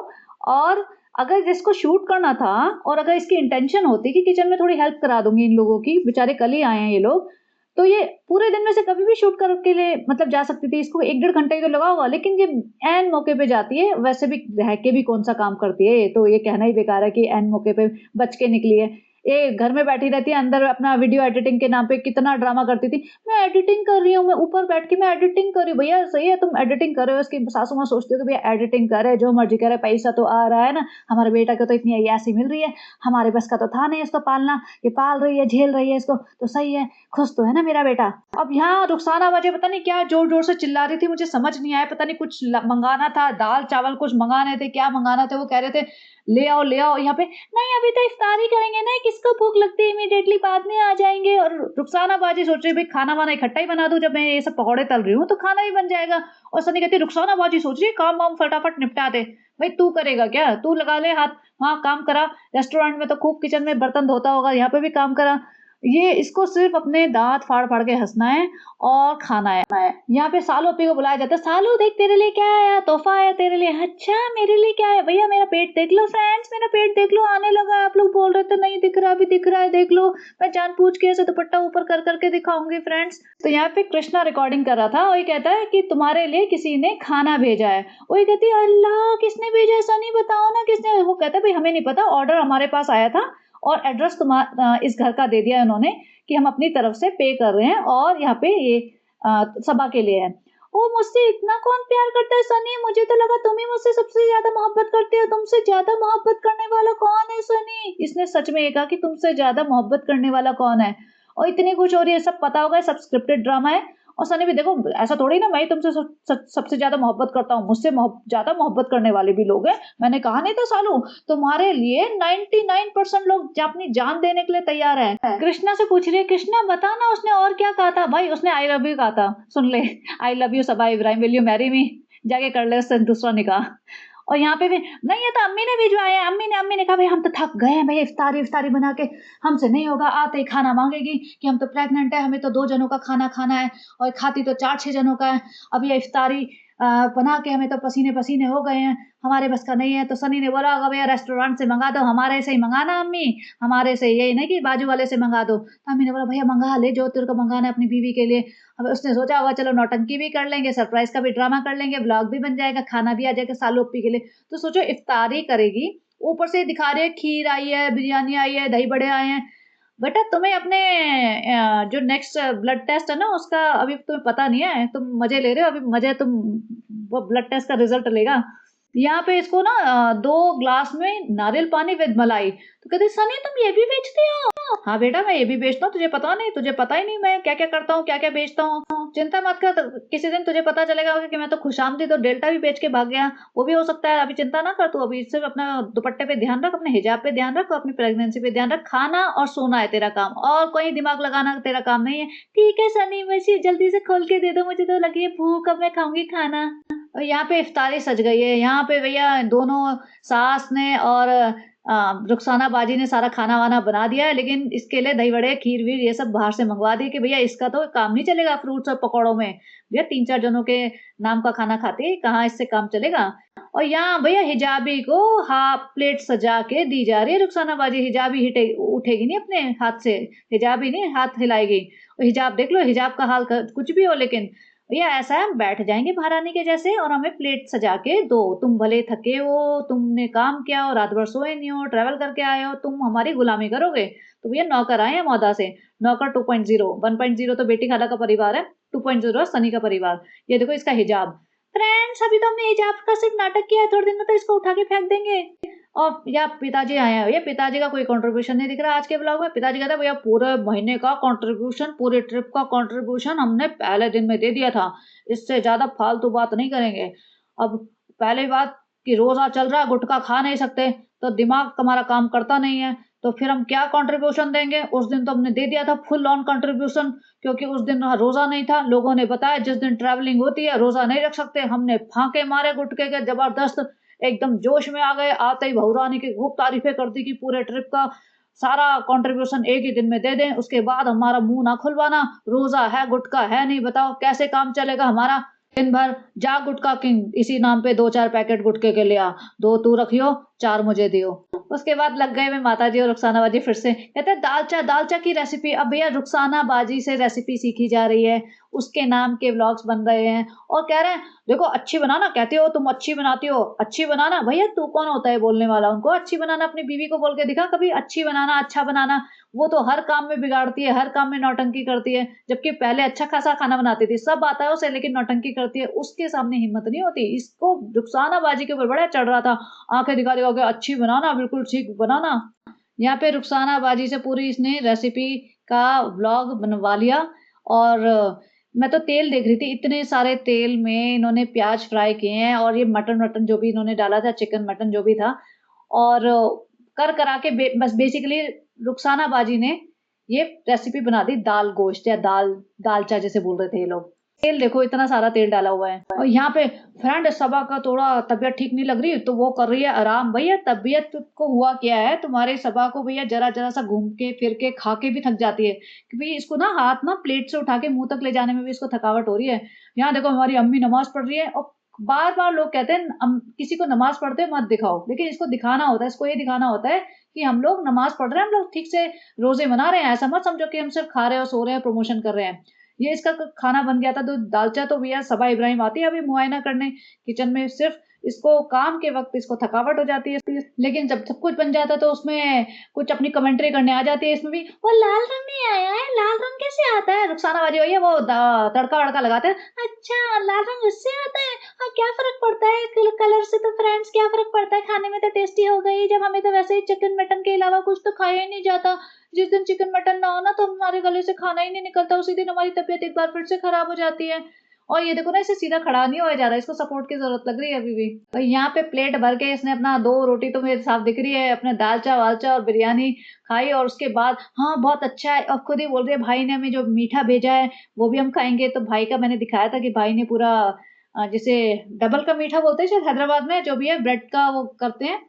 और अगर जिसको शूट करना था और अगर इसकी इंटेंशन होती कि किचन में थोड़ी हेल्प करा दूंगी इन लोगों की, बेचारे कल ही आए हैं ये लोग, तो ये पूरे दिन में से कभी भी शूट करके लिए मतलब जा सकती थी। इसको 1 डेढ़ घंटा ही तो लगा होगा, लेकिन ये एन मौके पे जाती है। वैसे भी रह के भी कौन सा काम करती है, ये तो ये कहना ही बेकार है कि एन मौके पे बच के निकली है। ये घर में बैठी रहती है, अंदर अपना वीडियो एडिटिंग के नाम पे कितना ड्रामा करती थी, मैं एडिटिंग कर रही हूँ, मैं ऊपर बैठ के मैं एडिटिंग कर रही हूँ। भैया सही है तुम एडिटिंग कर रहे हो, इसकी सासू माँ सोचती हो कि भैया एडिटिंग करे जो मर्जी करे, पैसा तो आ रहा है ना, हमारे बेटा को तो इतनी अय्यासी मिल रही है, हमारे बस का तो था नहीं इसको पालना, ये पाल रही है झेल रही है इसको, तो सही है, खुश तो है ना मेरा बेटा। अब यहाँ रुखसाना वजह पता नहीं क्या जोर जोर से चिल्ला रही थी, मुझे समझ नहीं आया, पता नहीं कुछ मंगाना था, दाल चावल कुछ मंगाने थे, क्या मंगाना थे, वो कह रहे थे ले आओ ले आओ। यहाँ पे नहीं अभी तो इफ्तारी करेंगे ना, किसको भूख लगती है, इमीडिएटली बाद में आ जाएंगे। और रुखसाना बाजी सोच रही भाई खाना वाना इकट्ठा ही बना दूं, जब मैं ये सब पकौड़े तल रही हूँ तो खाना भी बन जाएगा। और सनी कहती रुखसाना बाजी सोच रही काम वाम फटाफट निपटा दे। भाई तू करेगा क्या, तू लगा ले हाथ, वहाँ काम करा, रेस्टोरेंट में तो खूब किचन में बर्तन धोता होगा, यहाँ पे भी काम करा। ये इसको सिर्फ़ अपने दाँत फाड़-फाड़ के हँसना है और खाना है। यहाँ पे सालू अपी को बुलाया जाता है, "सालू देख तेरे लिए क्या आया, तोहफ़ा आया तेरे लिए।" "अच्छा मेरे लिए क्या है?" "भैया मेरा पेट देख लो फ्रेंड्स, मेरा पेट देख लो आने लगा है। आप लोग बोल रहे थे नहीं दिख रहा, अभी दिख रहा है देख लो। मैं जानबूझ के ऐसे दुपट्टा ऊपर कर के दिखाऊँगी फ्रेंड्स।" तो यहाँ पे कृष्णा रिकॉर्डिंग कर रहा था और ये कहता है कि तुम्हारे लिए किसी ने खाना भेजा है। वो ये कहती है, "अल्लाह! किसने भेजा है सनी बताओ ना किसने?" वो कहता है, "भई हमें नहीं पता, ऑर्डर हमारे पास आया था और एड्रेस इस घर का दे दिया है उन्होंने कि हम अपनी तरफ से पे कर रहे हैं और यहाँ पे ये सभा के लिए है।" "ओह! मुझसे इतना कौन प्यार करता है सनी? मुझे तो लगा तुम ही मुझसे सबसे ज़्यादा मोहब्बत करते हो। तुमसे ज़्यादा मोहब्बत करने वाला कौन है सनी?" इसने सच में ये कहा कि तुमसे ज़्यादा मोहब्बत करने वाला कौन है? और इतनी खुश हो रही है, सब पता होगा सब स्क्रिप्टेड ड्रामा है। और सनी भी देखो ऐसा थोड़ी ना मैं ही तुमसे सबसे ज़्यादा मोहब्बत करता हूँ, मुझसे ज़्यादा मोहब्बत करने वाले भी लोग हैं। मैंने कहा नहीं था सालू, तुम्हारे लिए 99% लोग अपनी जान देने के लिए तैयार हैं। कृष्णा से पूछ रही है, कृष्णा बता ना उसने और क्या कहा था? भाई उसने आई लव यू कहा था, सुन ले। I love you Saba Ibrahim, will you marry me? जाके कर ले उससे दूसरा निकाह। और यहाँ पे भी नहीं, ये तो अम्मी ने भिजवाया है। अम्मी ने कहा भाई हम तो थक गए हैं भैया, इफ्तारी बना के हमसे नहीं होगा। आते ही खाना मांगेगी कि हम तो प्रेग्नेंट है, हमें तो 2 जनों का खाना खाना है और खाती तो 4-6 जनों का है। अब ये इफ्तारी बना के हमें तो पसीने-पसीने हो गए हैं, हमारे बस का नहीं है। तो सनी ने बोला होगा भैया रेस्टोरेंट से मंगा दो, हमारे से ही मंगाना अम्मी, हमारे से ये नहीं कि बाजू वाले से मंगा दो। तो अम्मी ने बोला भैया मंगा ले जो तेरे को मंगाना है अपनी बीवी के लिए। अब उसने सोचा होगा चलो नौटंकी भी कर लेंगे, सरप्राइज़ का भी ड्रामा कर लेंगे, व्लॉग भी बन जाएगा, खाना भी आ जाएगा सालू ओप्पी के लिए। तो सोचो इफ्तारी करेगी, ऊपर से दिखा रहे हैं खीर आई है, बिरयानी आई है, दही बड़े आए हैं। बेटा तुम्हें अपने जो नेक्स्ट ब्लड टेस्ट है ना उसका अभी तुम्हें पता नहीं है, तुम मजे ले रहे हो, अभी मजे तुम वो ब्लड टेस्ट का रिजल्ट लेगा। यहाँ पे इसको ना 2 ग्लास में नारियल पानी विद मलाई। तो कहते सनी तुम ये भी बेचते हो? हाँ बेटा मैं ये भी बेचता हूँ, तुझे पता नहीं? तुझे पता ही नहीं मैं क्या क्या करता हूँ, क्या क्या बेचता हूँ। चिंता मत कर, किसी दिन तुझे पता चलेगा कि मैं तो खुशामदीद और डेल्टा भी बेच के भाग गया, वो भी हो सकता है। अभी चिंता ना कर तू, अभी सिर्फ अपना दुपट्टे पे ध्यान रख, अपने हिजाब पे ध्यान रख, अपनी प्रेगनेंसी पे ध्यान रख। खाना और सोना है तेरा काम, और कोई दिमाग लगाना तेरा काम नहीं है। ठीक है सनी वैसे जल्दी से खोल के दे दो, मुझे तो लगी है भूख, अब मैं खाऊंगी खाना। और यहाँ पे इफ्तारी सज गई है। यहाँ पे भैया दोनों सास ने और रुखसाना बाजी ने सारा खाना वाना बना दिया है, लेकिन इसके लिए दही बड़े खीर वीर ये सब बाहर से मंगवा दी कि भैया इसका तो काम नहीं चलेगा फ्रूट्स और पकौड़ों में। भैया 3-4 जनों के नाम का खाना खाते हैं, कहाँ इससे काम चलेगा। और यहाँ भैया हिजाबी को हाफ प्लेट सजा के दी जा रही है रुखसाना बाजी। हिजाबी उठेगी नहीं अपने हाथ से, हिजाबी नहीं हाथ हिलाएगी। हिजाब देख लो, हिजाब का हाल कुछ भी हो, लेकिन भैया ऐसा है हम बैठ जाएंगे महारानी के जैसे और हमें प्लेट सजा के दो। तुम भले थके हो, तुमने काम किया हो, रात भर सोए नहीं हो, ट्रैवल करके आए हो, तुम हमारी गुलामी करोगे? तो भैया नौकर आए हैं मौदा से। नौकर 2.0, 1.0 तो बेटी खाला का परिवार है, 2.0 है सनी का परिवार। ये देखो इसका हिजाब। फ्रेंड्स अभी तो हमने हिजाब का सिर्फ नाटक किया है, थोड़े दिन में तो इसको उठा के फेंक देंगे। और या पिताजी आए हैं, भैया पिताजी का कोई कंट्रीब्यूशन नहीं दिख रहा आज के ब्लॉग में। पिताजी कहता है भैया पूरे महीने का कंट्रीब्यूशन, पूरे ट्रिप का कंट्रीब्यूशन हमने पहले दिन में दे दिया था, इससे ज्यादा फालतू बात नहीं करेंगे। अब पहली बात कि रोजा चल रहा है, गुटखा खा नहीं सकते, तो दिमाग हमारा काम करता नहीं है, तो फिर हम क्या कंट्रीब्यूशन देंगे? उस दिन तो हमने दे दिया था फुल ऑन कंट्रीब्यूशन, क्योंकि उस दिन रोजा नहीं था। लोगों ने बताया जिस दिन ट्रैवलिंग होती है रोजा नहीं रख सकते। हमने फांके मारे गुटखे के जबरदस्त, एकदम जोश में आ गए। आते ही बहू रानी की खूब तारीफें कर दी कि पूरे ट्रिप का सारा कंट्रीब्यूशन एक ही दिन में दे दें, उसके बाद हमारा मुंह ना खुलवाना। रोजा है, गुटखा है नहीं, बताओ कैसे काम चलेगा हमारा? दिन भर जा गुटखा किंग इसी नाम पे 2-4 पैकेट गुटखे के ले आ, 2 तू रखियो, 4 मुझे दियो। उसके बाद लग गए में माता जी और रुखसाना बाजी फिर से कहते हैं दालचा की रेसिपी। अब भैया रुखसाना बाजी से रेसिपी सीखी जा रही है, उसके नाम के व्लॉग्स बन रहे हैं और कह रहे हैं देखो अच्छी बनाना, कहते हो तुम अच्छी बनाती हो, अच्छी बनाना। भैया तू कौन होता है बोलने वाला? उनको अच्छी बनाना अपनी बीवी को बोल के दिखा कभी, अच्छी बनाना, अच्छा बनाना। वो तो हर काम में बिगाड़ती है, हर काम में नौटंकी करती है, जबकि पहले अच्छा खासा खाना बनाती थी, सब आता है उसे, लेकिन नौटंकी करती है। उसके सामने हिम्मत नहीं होती। इसको रुखसाना बाजी के ऊपर बड़ा चढ़ रहा था, आंखें दिखा दिखा के अच्छी बनाना, बिल्कुल ठीक बनाना। यहाँ पे रुखसाना बाजी से पूरी इसने रेसिपी का व्लॉग बनवा लिया। और मैं तो तेल देख रही थी, इतने सारे तेल में इन्होंने प्याज फ्राई किए हैं और ये मटन वटन जो भी इन्होंने डाला था, चिकन मटन जो भी था, और कर करा के बस बेसिकली रुखसाना बाजी ने ये रेसिपी बना दी दाल गोश्त या दालचा जैसे बोल रहे थे ये लोग। तेल देखो इतना सारा तेल डाला हुआ है। और यहाँ पे फ्रेंड सबा का थोड़ा तबीयत ठीक नहीं लग रही तो वो कर रही है आराम। भैया तबीयत को हुआ क्या है तुम्हारे सबा को? भैया जरा-जरा सा घूम के फिर के खा के भी थक जाती है कि भई इसको ना हाथ ना प्लेट से उठा के मुँह तक ले जाने में भी इसको थकावट हो रही है। यहाँ देखो हमारी अम्मी नमाज़ पढ़ रही है और बार-बार लोग कहते हैं किसी को नमाज़ पढ़ते मत दिखाओ। लेकिन इसको दिखाना होता है, इसको ये दिखाना होता है कि हम लोग नमाज़ पढ़ रहे हैं, हम लोग ठीक से रोज़े मना रहे हैं। ऐसा मत समझो कि हम सिर्फ़ खा रहे हैं और सो रहे हैं, प्रमोशन कर रहे हैं। ये इसका खाना बन गया था तो दालचा तो भैया सबा इब्राहिम आती है अभी मुआयना करने किचन में। सिर्फ इसको काम के वक्त इसको थकावट हो जाती है, लेकिन जब सब कुछ बन जाता है तो उसमें कुछ अपनी कमेंट्री करने आ जाती है। इसमें भी वो लाल रंग नहीं आया है, लाल रंग कैसे आता है? रुखसाना वाली भैया वो तड़का वड़का लगाते हैं, अच्छा लाल रंग उससे आता है। हाँ क्या फर्क पड़ता है कलर से? तो फ्रेंड्स क्या फर्क पड़ता है, खाने में तो टेस्टी हो गई। जब हमें तो वैसे ही चिकन मटन के अलावा कुछ तो खाया ही नहीं जाता। जिस दिन चिकन मटन ना हो ना तो हमारे गले से खाना ही नहीं निकलता, उसी दिन हमारी तबीयत एक बार फिर से खराब हो जाती है। और ये देखो ना इसे सीधा खड़ा नहीं होया जा रहा है, इसको सपोर्ट की जरूरत लग रही है अभी भी। और यहाँ पे प्लेट भर के इसने अपना 2 रोटी तो मुझे साफ दिख रही है, अपने दालचा वालचा और बिरयानी खाई और उसके बाद हाँ बहुत अच्छा है और खुद ही बोल रही है भाई ने हमें जो मीठा भेजा है वो भी हम खाएंगे। तो भाई का मैंने दिखाया था कि भाई ने पूरा जिसे डबल का मीठा बोलते हैं शायद हैदराबाद में, जो भी है ब्रेड का वो करते हैं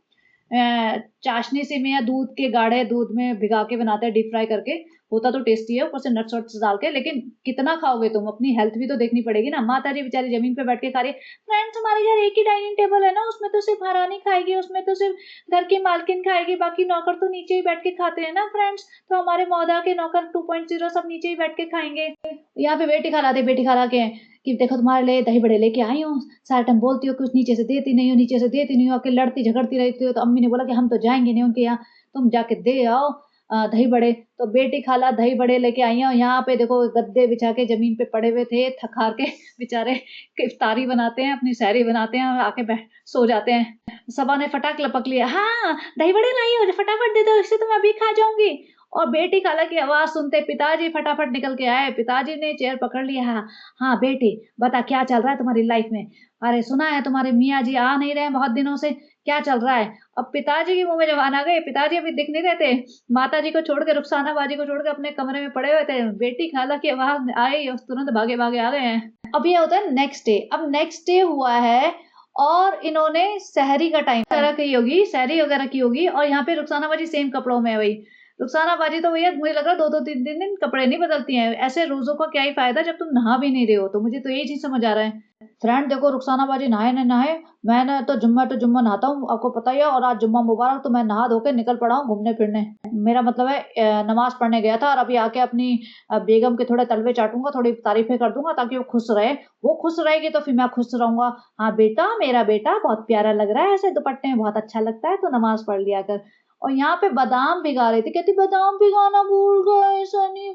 चाशनी से में या दूध के गाढ़े दूध में भिगा के बनाते हैं डीप फ्राई करके। होता तो टेस्टी है ऊपर से नट्स वट्स डाल के, लेकिन कितना खाओगे तुम? अपनी हेल्थ भी तो देखनी पड़ेगी ना। माता जी बेचारी जमीन पे बैठ के खा रही है। फ्रेंड्स हमारे घर एक ही डाइनिंग टेबल है ना, उसमें तो सिर्फ महारानी खाएगी, उसमें तो सिर्फ घर की मालकिन खाएगी, बाकी नौकर तो नीचे ही बैठ के खाते हैं ना फ्रेंड्स। तो हमारे मौदा के नौकर 2.0 सब नीचे ही बैठ के खाएंगे। यहाँ पे बेटी खा के कि देखो तुम्हारे लिए दही बड़े लेके आई हूँ, सारा टाइम बोलती हो कुछ नीचे से देती नहीं हो, नीचे से देती नहीं हो, आके लड़ती झगड़ती रहती हो। तो अम्मी ने बोला कि हम तो जाएंगे नहीं उनके यहाँ, तुम जाके दे आओ दही बड़े। तो बेटी खाला दही बड़े लेके आई हैं। यहाँ पे देखो गद्दे बिछा के जमीन पे पड़े हुए थे, थक हार के बेचारे इफ्तारी बनाते हैं, अपनी सहरी बनाते हैं और आके बैठ सो जाते हैं। सबा ने फटाक लपक लिया, हाँ दही बड़े लाई हो, फटाफट दे दो, इससे तो मैं अभी खा जाऊंगी। और बेटी खाला की आवाज सुनते पिताजी फटाफट निकल के आए। पिताजी ने चेयर पकड़ लिया। हाँ हाँ बेटी बता क्या चल रहा है तुम्हारी लाइफ में? अरे सुना है तुम्हारे मियाँ जी आ नहीं रहे बहुत दिनों से, क्या चल रहा है? अब पिताजी के मुंह में जबान आ गई। पिताजी अभी दिख नहीं रहे थे, माता जी को छोड़ के रुखसाना बाजी को छोड़ के अपने कमरे में पड़े हुए थे। बेटी खाला की आवाज आई और तुरंत भागे भागे आ गए हैं। अब ये होता है नेक्स्ट डे। अब नेक्स्ट डे हुआ है और इन्होंने सहरी का टाइम वगैरह की होगी, सहरी वगैरह की होगी और यहाँ पे रुखसाना बाजी सेम कपड़ों में है भाई। रुखसाना बाजी तो भैया मुझे लग रहा है 2-2 3-3 दिन कपड़े नहीं बदलती हैं। ऐसे रोजों का क्या ही फायदा जब तुम नहा भी नहीं रहे हो। तो मुझे तो यही चीज समझ आ रहा है। फ्रेंड देखो रुखसाना बाजी नहाए न नहाए, मैंने तो जुम्मा नहाता हूँ आपको पता ही है, और आज जुम्मा मुबारक तो मैं नहा धो के निकल पड़ा हूँ घूमने फिरने। मेरा मतलब है नमाज पढ़ने गया था और अभी आके अपनी बेगम के थोड़े तलवे चाटूंगा, थोड़ी तारीफें कर दूंगा ताकि वो खुश रहे। वो खुश रहेगी तो फिर मैं खुश रहूंगा। हाँ बेटा मेरा बेटा बहुत प्यारा लग रहा है, ऐसे दुपट्टे में बहुत अच्छा लगता है, तो नमाज पढ़ लिया कर। और यहाँ पे बादाम भिगा रही थी, कहती बादाम भिगाना भूल गए सनी।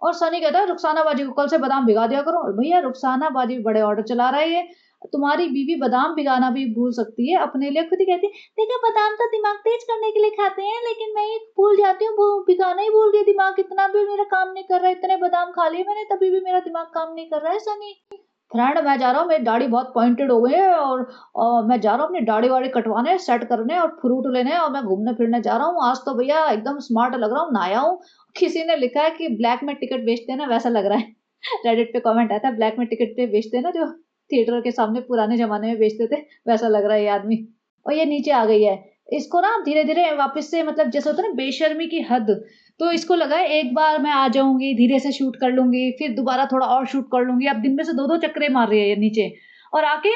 और सनी कहता है रुखसाना बाजी को कल से बादाम भिगा दिया करो। और भैया रुखसाना बाजी बड़े ऑर्डर चला रही है, तुम्हारी बीवी बादाम भिगाना भी भूल सकती है अपने लिए। खुद ही कहती है देखो बादाम तो दिमाग तेज करने के लिए खाते हैं, लेकिन मैं ये भूल जाती हूँ, भिगाना ही भूल गई। दिमाग इतना भी मेरा काम नहीं कर रहा है, इतने बादाम खा लिए मैंने तभी भी मेरा दिमाग काम नहीं कर रहा है सनी। फ्रेंड मैं जा रहा हूँ, मेरी दाढ़ी बहुत पॉइंटेड हो गई है और मैं जा रहा हूँ अपनी दाढ़ी वाड़ी कटवाने, सेट करने और फ्रूट लेने, और मैं घूमने फिरने जा रहा हूँ। आज तो भैया एकदम स्मार्ट लग रहा हूँ, नहाया हूँ। किसी ने लिखा है कि ब्लैक में टिकट बेचते हैं ना वैसा लग रहा है। रेडिट पे कमेंट आया था ब्लैक में टिकट पे बेचते हैं ना, जो थिएटर के सामने पुराने जमाने में बेचते थे, वैसा लग रहा है ये आदमी। और ये नीचे आ गई है। इसको ना धीरे धीरे वापस से मतलब जैसे होता है ना बेशर्मी की हद, तो इसको लगा है एक बार मैं आ जाऊंगी धीरे से शूट कर लूंगी, फिर दोबारा थोड़ा और शूट कर लूंगी। अब दिन में से 2-2 चक्करे मार रही है ये नीचे। और आके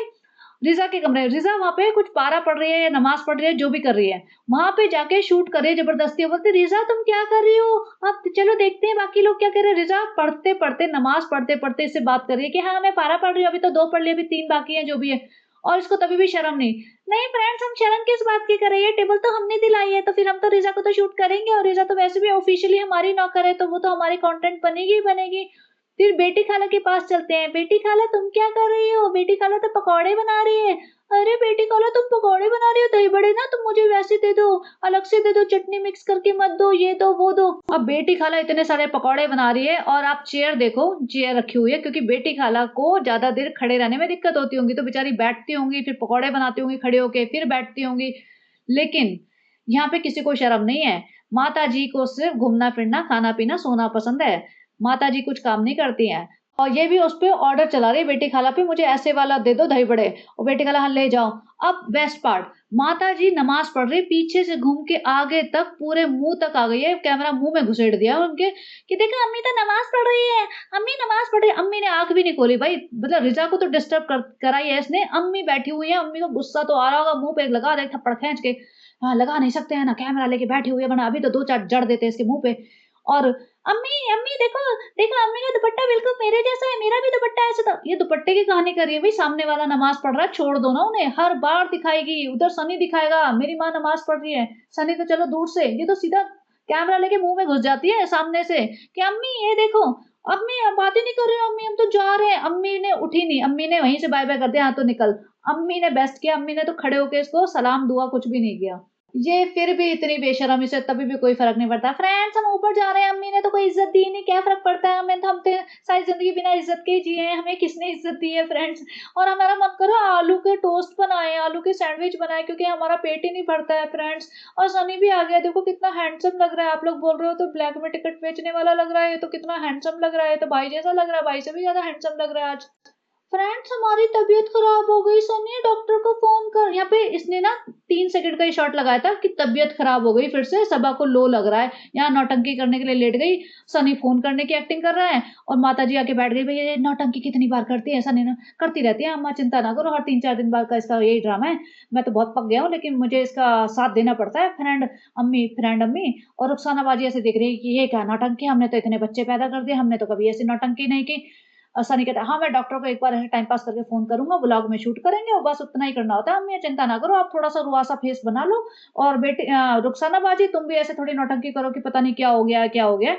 रिजा के कमरे, रिजा वहां पे कुछ पारा पढ़ रही है या नमाज पढ़ रही है, जो भी कर रही है, वहां पे जाके शूट कर रही है जबरदस्ती। बोलते रिजा तुम क्या कर रही हो? अब चलो देखते हैं बाकी लोग क्या कर रहे हैं। रिजा पढ़ते पढ़ते नमाज पढ़ते पढ़ते इससे बात कर रही है कि हाँ मैं पारा पढ़ रही हूँ, अभी तो 2 पढ़ लिया, अभी 3 बाकी है, जो भी है। और इसको तभी भी शर्म नहीं। नहीं फ्रेंड्स हम शर्म किस बात की कर रही है, टेबल तो हमने दिलाई है, तो फिर हम तो रिजा को तो शूट करेंगे, और रिजा तो वैसे भी ऑफिशियली हमारी नौकर है, तो वो तो हमारी कंटेंट बनेगी ही बनेगी। फिर बेटी खाला के पास चलते हैं। बेटी खाला तुम क्या कर रही हो? बेटी खाला तो पकौड़े बना रही है। अरे बेटी खाला तुम पकौड़े बना रही हो, दही बड़े ना तुम मुझे वैसे दे दो, अलग से दे दो, चटनी मिक्स करके मत दो, ये दो वो दो। अब बेटी खाला इतने सारे पकौड़े बना रही है और आप चेयर देखो, चेयर रखी हुई है क्योंकि बेटी खाला को ज्यादा देर खड़े रहने में दिक्कत होती होंगी, तो बेचारी बैठती होंगी, फिर पकौड़े बनाती होंगी खड़े होके, फिर बैठती होंगी। लेकिन यहाँ पे किसी को शर्म नहीं है। माता जी को सिर्फ घूमना फिरना खाना पीना सोना पसंद है। माता जी कुछ काम नहीं करती हैं। और ये भी उस पे ऑर्डर चला रही है बेटी खाला पे, मुझे ऐसे वाला दे दो दही बड़े, और बेटी खाला हाँ ले जाओ। अब बेस्ट पार्ट, माता जी नमाज पढ़ रही, पीछे से घूम के आगे तक पूरे मुंह तक आ गई है, कैमरा मुंह में घुसेड़ दिया उनके कि देखो अम्मी तो नमाज पढ़ रही है, अम्मी नमाज पढ़ रही है। अम्मी ने आंख भी नहीं खोली भाई, मतलब रिजा को तो डिस्टर्ब कराई है इसने। अम्मी बैठी हुई है, अम्मी को गुस्सा तो आ रहा होगा, मुंह पे लगा दे थप्पड़ खींच के। हाँ लगा नहीं सकते हैं ना, कैमरा लेके बैठी हुई है, वरना अभी तो दो चार जड़ देते इसके मुंह पे। और अम्मी अम्मी देखो देखो अम्मी का दुपट्टा बिल्कुल मेरे जैसा है, मेरा भी दुपट्टा ऐसा था। ये दुपट्टे की कहानी कर रही है भाई, सामने वाला नमाज पढ़ रहा है, छोड़ दो ना उन्हें, हर बार दिखाएगी। उधर सनी दिखाएगा मेरी माँ नमाज पढ़ रही है, सनी तो चलो दूर से, ये तो सीधा कैमरा लेके मुंह में घुस जाती है सामने से कि अम्मी ये देखो। अम्मी अब बातें नहीं कर रहे हो, अम्मी हम तो जा रहे हैं। अम्मी ने उठी नहीं, अम्मी ने वहीं से बाय बाय कर दिया, हाँ तो निकल। अम्मी ने बेस्ट किया, अम्मी ने तो खड़े होके इसको सलाम दुआ कुछ भी नहीं किया। ये फिर भी इतनी बेशर्मी से तभी भी कोई फ़र्क नहीं पड़ता। फ्रेंड्स हम ऊपर जा रहे हैं, अम्मी ने तो कोई इज़्ज़त दी नहीं, क्या फ़र्क पड़ता है हमें, तो हम तो सारी ज़िंदगी बिना इज़्ज़त के ही जिए हैं, हमें किसने इज़्ज़त दी है फ्रेंड्स। और हमारा मन कर रहा है आलू के टोस्ट बनाएँ, आलू के सैंडविच बनाएँ, क्योंकि हमारा पेट ही नहीं भरता है फ्रेंड्स। और सनी भी आ गया, देखो कितना हैंडसम लग रहा है। आप लोग बोल रहे हो तो ब्लैक में टिकट बेचने वाला लग रहा है, ये तो कितना हैंडसम लग रहा है, ये तो भाई जैसा लग रहा है, भाई से भी ज़्यादा हैंडसम लग रहा है आज। फ्रेंड्स हमारी तबीयत खराब हो गई, सनी डॉक्टर को फोन कर। यहाँ पे इसने ना 3 सेकंड का ही शॉट लगाया था कि तबीयत खराब हो गई, फिर से सबा को लो लग रहा है, यहाँ नौटंकी करने के लिए लेट गई। सनी फोन करने की एक्टिंग कर रहा है और माता जी आके बैठ गई, भैया ये नौटंकी कितनी बार करती है। सनी ना करती रहती है अम्मा, चिंता ना करो, हर 3-4 दिन बाद का इसका यही ड्रामा है। मैं तो बहुत पक गया हूँ, लेकिन मुझे इसका साथ देना पड़ता है। फ्रेंड अम्मी। और रुखसाना बाजी ऐसे देख रही है कि ये क्या नौटंकी, हमने तो इतने बच्चे पैदा कर दिए, हमने तो कभी ऐसी नौटंकी नहीं की। सनी कहता है हाँ मैं डॉक्टर को एक बार ऐसे टाइम पास करके फोन करूंगा, व्लॉग में शूट करेंगे और बस उतना ही करना होता है। अम्मी चिंता ना करो, आप थोड़ा सा रुआसा फेस बना लो। और बेटे रुखसाना बाजी तुम भी ऐसे थोड़ी नौटंकी करो कि पता नहीं क्या हो गया क्या हो गया।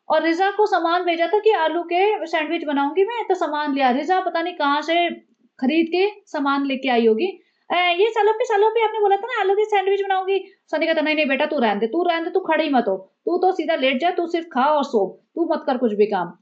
और रिजा को सामान भेजा था कि आलू के सैंडविच बनाऊंगी मैं, तो सामान लिया रिजा पता नहीं कहाँ से खरीद के सामान लेके आई होगी। ये सालों पे आपने बोला था ना आलू के सैंडविच बनाऊंगी। सनी कहता नहीं नहीं बेटा तू रहने दे, तू रहने दे, तू खड़ी मत हो, तू तो सीधा लेट जा, तू सिर्फ खा और सो, तू मत कर कुछ भी काम।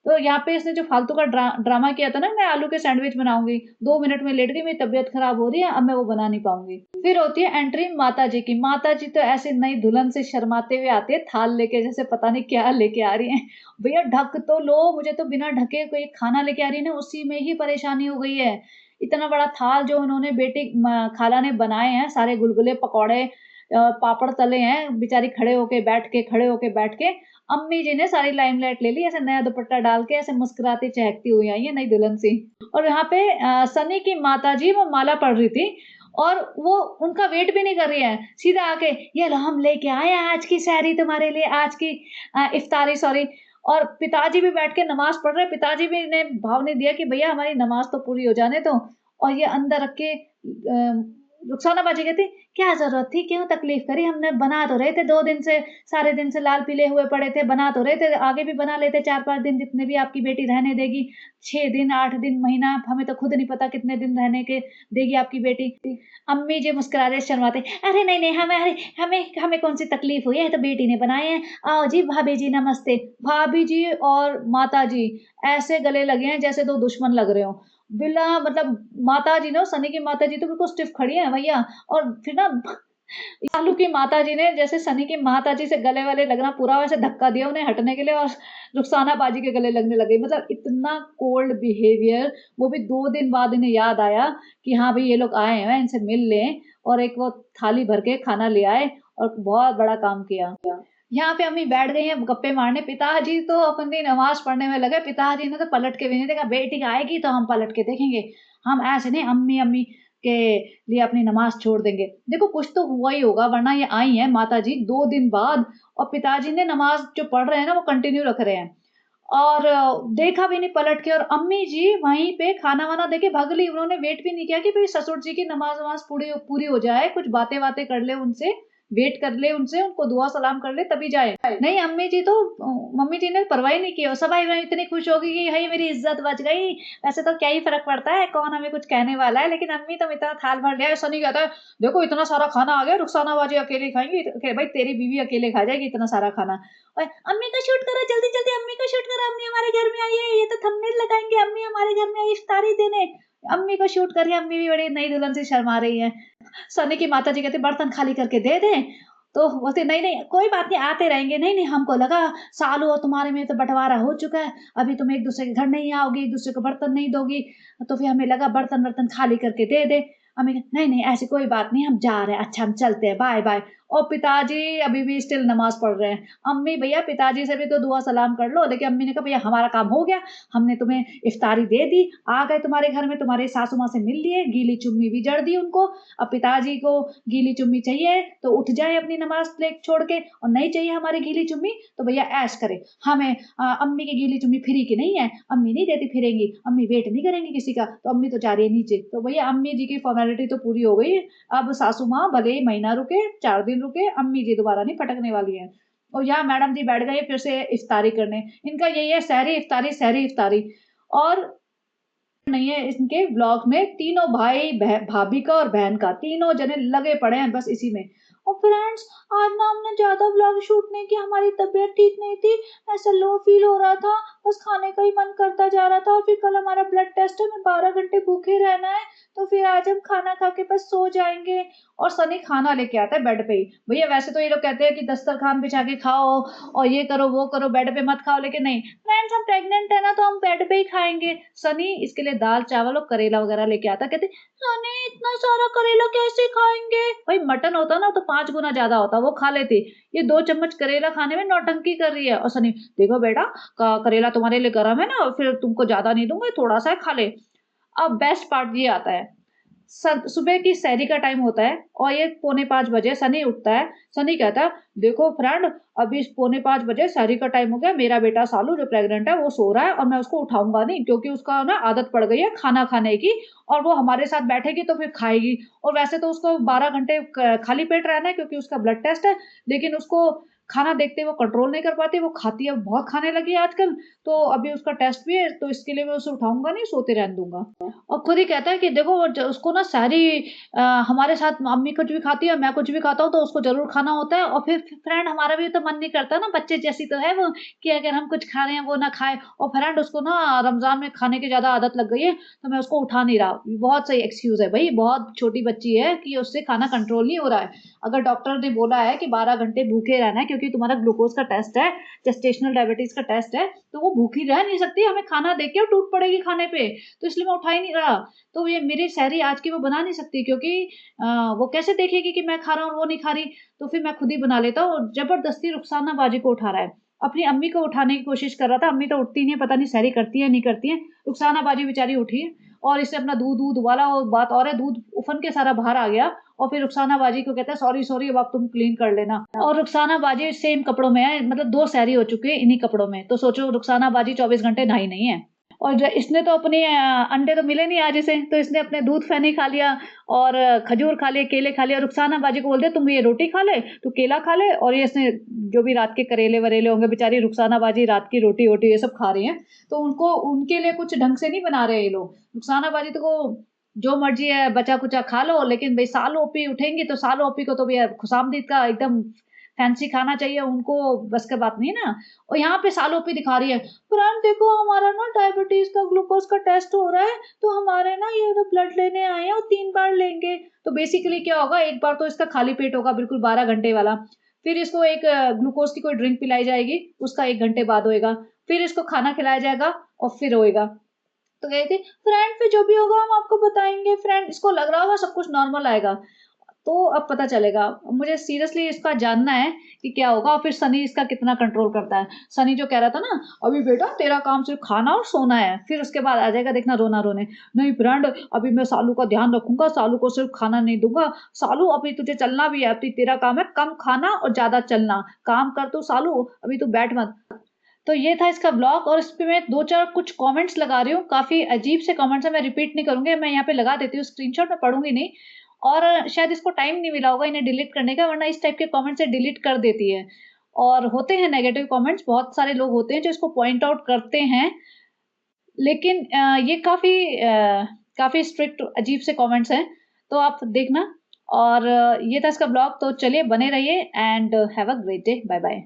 तो यहाँ पे इसने जो फालतू का ड्रामा किया था ना, मैं आलू के सैंडविच बनाऊंगी, 2 मिनट में लेट गई, मेरी तबीयत खराब हो रही है, अब मैं वो बना नहीं पाऊंगी। फिर होती है एंट्री माता जी की। माता जी तो ऐसे नई दुल्हन से शर्माते हुए आती है, थाल लेके, जैसे पता नहीं क्या लेके आ रही है। भैया ढक तो लो, मुझे तो बिना ढके कोई खाना लेके आ रही है ना, उसी में ही परेशानी हो गई है। इतना बड़ा थाल जो उन्होंने बेटी खाला ने बनाए हैं, सारे गुलगुले पकौड़े पापड़ तले हैं, बेचारी खड़े होके बैठ के। अम्मी जी ने सारी लाइमलाइट ले ली, ऐसे नया दुपट्टा डाल के ऐसे मुस्कुराती चहकती हुई आई है नई दुल्हन सी। और यहाँ पे सनी की माता जी वो माला पढ़ रही थी और वो उनका वेट भी नहीं कर रही है, सीधा आके ये लो हम लेके आए हैं आज की सहरी तुम्हारे लिए, आज की इफ्तारी सॉरी। और पिताजी भी बैठ के नमाज पढ़ रहे, पिताजी भी ने भाव नहीं दिया कि भैया हमारी नमाज तो पूरी हो जाने दो। और ये अंदर रख के रुखसाना बाजी कहती क्या जरूरत थी, क्यों तकलीफ करी, हमने बना तो रहे थे 2 दिन से, सारे दिन से लाल पीले हुए पड़े थे, बना तो रहे थे, आगे भी बना लेते 4-5 दिन जितने भी आपकी बेटी रहने देगी, 6 दिन 8 दिन महीना, हमें तो खुद नहीं पता कितने दिन रहने के देगी आपकी बेटी। अम्मी जी मुस्कुरा रहे शर्माते, अरे नहीं नहीं हमें अरे हमें हमें कौन सी तकलीफ हुई है, तो बेटी ने बनाए हैं। आओ जी भाभी जी नमस्ते। भाभी जी और माता जी ऐसे गले लगे हैं जैसे दो दुश्मन लग रहे हो, बिना मतलब। माता जी ने, सनी की माता जी तो बिल्कुल स्टिफ खड़ी है भैया। और फिर ना आलू की माता जी ने जैसे सनी की माता जी से गले वाले लगना पूरा वैसे धक्का दिया उन्हें हटने के लिए, और रुखसाना बाजी के गले लगने लगे, मतलब इतना कोल्ड बिहेवियर। वो भी 2 दिन बाद इन्हें याद आया कि हाँ भाई ये लोग आए हैं इनसे मिल लें, और एक वो थाली भर के खाना ले आए और बहुत बड़ा काम किया। यहाँ पे अम्मी बैठ गई हैं गप्पे मारने, पिताजी तो अपनी नमाज पढ़ने में लगे। पिताजी ने तो पलट के भी नहीं देखा, बेटी आएगी तो हम पलट के देखेंगे, हम ऐसे नहीं अम्मी अम्मी के लिए अपनी नमाज छोड़ देंगे। देखो कुछ तो हुआ ही होगा, वरना ये आई हैं माता जी 2 दिन बाद, और पिताजी ने नमाज जो पढ़ रहे हैं ना वो कंटिन्यू रख रहे हैं, और देखा भी नहीं पलट के। और अम्मी जी वहीं पे खाना वाना देके भाग ली, उन्होंने वेट भी नहीं किया कि भाई ससुर जी की नमाज वमाज पूरी पूरी हो जाए, कुछ बातें बातें कर ले उनसे, वेट कर ले उनसे, उनको दुआ सलाम कर ले तभी जाए। नहीं अम्मी जी तो मम्मी जी ने परवाह ही नहीं की, और सब भाई बहन इतनी खुश होगी कि भाई मेरी इज्जत बच गई। वैसे तो क्या ही फर्क पड़ता है, कौन हमें कुछ कहने वाला है, लेकिन अम्मी तो इतना थाल भर लिया। सनी कहता है देखो इतना सारा खाना आ गया, रुखसाना बाजी अकेले खाएंगी, भाई तेरी बीवी अकेले खा जाएगी इतना सारा खाना। और अम्मी का शूट करो जल्दी जल्दी, अम्मी का शूट करो, अम्मी हमारे घर में आई है, ये तो थंबनेल लगाएंगे, अम्मी हमारे घर में आई इफ्तारी देने। अम्मी को शूट करिए, अम्मी भी बड़ी नई दुल्हन से शर्मा रही है। सनी की माता जी कहते बर्तन खाली करके दे दें, तो बोलते नहीं, नहीं कोई बात नहीं आते रहेंगे, नहीं, नहीं हमको लगा साल हुआ तुम्हारे में तो बँटवारा हो चुका है, अभी तुम एक-दूसरे के घर नहीं आओगी, एक-दूसरे को बर्तन नहीं दोगी, तो फिर हमें लगा बर्तन-वर्तन खाली करके दे दें। हमने कहा नहीं, नहीं ऐसी कोई बात नहीं हम जा रहे हैं, अच्छा हम चलते हैं, बाय-बाय। और पिताजी अभी भी स्टिल नमाज़ पढ़ रहे हैं। अम्मी भैया पिताजी से भी तो दुआ सलाम कर लो, लेकिन अम्मी ने कहा भैया हमारा काम हो गया, हमने तुम्हें इफ्तारी दे दी, आ गए तुम्हारे घर में, तुम्हारे सासू माँ से मिल लिए, गीली चुम्मी भी जड़ दी उनको। अब पिताजी को गीली चुम्मी चाहिए तो उठ जाए अपनी नमाज़ ले छोड़ के, और नहीं चाहिए हमारी गीली चुम्मी तो भैया ऐश करें। हमें अम्मी की गीली चुम्मी फ्री की नहीं है, अम्मी नहीं देती फिरेंगी, अम्मी वेट नहीं करेंगी किसी का, तो अम्मी तो जा रही है नीचे। तो भैया अम्मी जी की फॉर्मेलिटी तो पूरी हो गई। अब सासू माँ भले ही महीना रुके, 4 दिन रुके, अम्मी जी दोबारा नहीं पटकने वाली हैं। और यहाँ मैडम जी बैठ गए फिर से इफ्तारी करने। इनका यही है सहरी इफ्तारी, सहरी इफ्तारी। और नहीं है इनके व्लॉग में तीनों भाई भाभी का और बहन का, तीनों जने लगे पड़े हैं बस इसी में। और फ्रेंड्स आज ना हमने ज्यादा व्लॉग शूट नहीं किया, हमारी तबीयत ठीक नहीं थी, ऐसा लो फील हो रहा था, बस खाने का ही मन करता जा रहा था। और फिर कल हमारा ब्लड टेस्ट है, मैं 12 घंटे भूखे रहना है, तो फिर आज हम खाना खा के बस सो जाएंगे। और सनी खाना लेके आता है बेड पे ही। भैया वैसे तो ये लोग कहते हैं कि दस्तरखान बिछा के खाओ और ये करो वो करो, बेड पे मत खाओ, लेकिन नहीं फ्रेंड्स हम प्रेग्नेंट है ना तो हम बेड पे ही खाएंगे। सनी इसके लिए दाल चावल और करेला वगैरह लेके आता, कहते सनी इतना सारा करेला कैसे खाएंगे। भाई मटन होता ना तो 5 गुना ज्यादा होता, वो खा लेती, ये 2 चम्मच करेला खाने में नौटंकी कर रही है। और सनी देखो बेटा करेला तुम्हारे लिए गर्म है ना, फिर तुमको ज्यादा नहीं दूंगा, थोड़ा सा खा ले। अब बेस्ट पार्ट ये आता है, सुबह की सहरी का टाइम होता है और ये 4:45 बजे सनी उठता है। सनी कहता है देखो फ्रेंड अभी 4:45 बजे सहरी का टाइम हो गया, मेरा बेटा सालू जो प्रेग्नेंट है वो सो रहा है और मैं उसको उठाऊंगा नहीं, क्योंकि उसका ना आदत पड़ गई है खाना खाने की, और वो हमारे साथ बैठेगी तो फिर खाएगी। और वैसे तो उसको 12 घंटे खाली पेट रहना है क्योंकि उसका ब्लड टेस्ट है, लेकिन उसको खाना देखते वो कंट्रोल नहीं कर पाती, वो खाती है, बहुत खाने लगी है आजकल। तो अभी उसका टेस्ट भी है, तो इसके लिए मैं उसे उठाऊंगा नहीं, सोते रहने दूंगा। और खुद ही कहता है कि देखो उसको ना सारी हमारे साथ अम्मी कुछ भी खाती है, मैं कुछ भी खाता हूँ तो उसको जरूर खाना होता है। और फिर फ्रेंड हमारा भी तो मन नहीं करता ना, बच्चे जैसी तो है वो, कि अगर हम कुछ खा रहे हैं वो ना खाए। और फ्रेंड उसको ना रमजान में खाने की ज्यादा आदत लग गई है, तो मैं उसको उठा नहीं रहा। बहुत सही एक्सक्यूज है भाई, बहुत छोटी बच्ची है कि उससे खाना कंट्रोल नहीं हो रहा है। अगर डॉक्टर ने बोला है कि 12 घंटे भूखे रहना है क्योंकि तुम्हारा ग्लूकोज का टेस्ट है, जेस्टेशनल डायबिटीज का टेस्ट है, तो वो भूखी रह नहीं सकती, हमें खाना देख के टूट पड़ेगी खाने पे, तो इसलिए मैं उठा ही नहीं रहा। तो ये मेरी सहरी आज की वो बना नहीं सकती, क्योंकि वो कैसे देखेगी कि मैं खा रहा हूँ और वो नहीं खा रही। तो फिर मैं खुद ही बना लेता हूँ। और जबरदस्ती रुखसाना बाजी को उठा रहा है, अपनी अम्मी को उठाने की कोशिश कर रहा था, अम्मी तो उठती नहीं है, पता नहीं सहरी करती है नहीं करती है। रुखसाना बाजी बेचारी उठी है और इसने अपना दूध दूध उबाला, और बात और है दूध उफन के सारा बाहर आ गया। और फिर रुखसाना बाजी को कहता है सॉरी सॉरी अब आप तुम क्लीन कर लेना। और रुखसाना बाजी सेम कपड़ों में है, मतलब 2 सहरी हो चुकी है इन्हीं कपड़ों में, तो सोचो रुखसाना बाजी 24 घंटे नहाई नहीं है। और इसने तो अपने अंडे तो मिले नहीं आज इसे, तो इसने अपने दूध फैनी खा लिया और खजूर खा लिए, केले खा लिए। और रुखसाना बाजी को बोल दिया तुम ये रोटी खा ले, तू केला खा ले, और ये इसने जो भी रात के करेले वरेले होंगे, बेचारी रुखसाना बाजी रात की रोटी वोटी ये सब खा रही है, तो उनको उनके लिए कुछ ढंग से नहीं बना रहे ये लोग। रुखसाना बाजी तो को जो मर्जी है बचा कुचा खा लो, लेकिन भाई साल ओपी उठेंगी तो साल ओपी को तो भैया खुशामदीद का एकदम फैंसी खाना चाहिए उनको, बस का बात नहीं ना। और यहाँ पे सालों पे दिखा रही है फ्रेंड देखो हमारा ना डायबिटीज का ग्लूकोज का टेस्ट हो रहा है, तो हमारे ना ये तो ब्लड लेने आए हैं और 3 बार लेंगे। तो बेसिकली क्या होगा, एक बार तो इसका खाली पेट होगा बिल्कुल 12 घंटे वाला, फिर इसको एक ग्लूकोज की कोई ड्रिंक पिलाई जाएगी, उसका 1 घंटे बाद होएगा, फिर इसको खाना खिलाया जाएगा और फिर होएगा। तो कहती फ्रेंड फिर जो भी होगा हम आपको बताएंगे, फ्रेंड इसको लग रहा होगा सब कुछ नॉर्मल आएगा, तो अब पता चलेगा। मुझे सीरियसली इसका जानना है कि क्या होगा, और फिर सनी इसका कितना कंट्रोल करता है। सनी जो कह रहा था ना अभी बेटा तेरा काम सिर्फ खाना और सोना है, फिर उसके बाद आ जाएगा देखना रोना रोने, नहीं फ्रेंड अभी मैं सालू का ध्यान रखूंगा, सालू को सिर्फ खाना नहीं दूंगा, सालू अभी तुझे चलना भी है, अभी तेरा काम है कम खाना और ज्यादा चलना, काम कर तू सालू, अभी तू बैठ मत। तो ये था इसका ब्लॉग, और इस पे मैं 2-4 कुछ कमेंट्स लगा रही हूँ, काफ़ी अजीब से कमेंट्स हैं, मैं रिपीट नहीं करूँगी, मैं यहाँ पे लगा देती हूँ स्क्रीनशॉट, मैं पढ़ूँगी नहीं। और शायद इसको टाइम नहीं मिला होगा इन्हें डिलीट करने का, वरना इस टाइप के कमेंट्स से डिलीट कर देती है। और होते हैं नेगेटिव कमेंट्स, बहुत सारे लोग होते हैं जो इसको पॉइंट आउट करते हैं, लेकिन ये काफ़ी स्ट्रिक्ट अजीब से कमेंट्स हैं, तो आप देखना। और ये था इसका ब्लॉग, तो चलिए बने रहिए and have a great day, bye bye.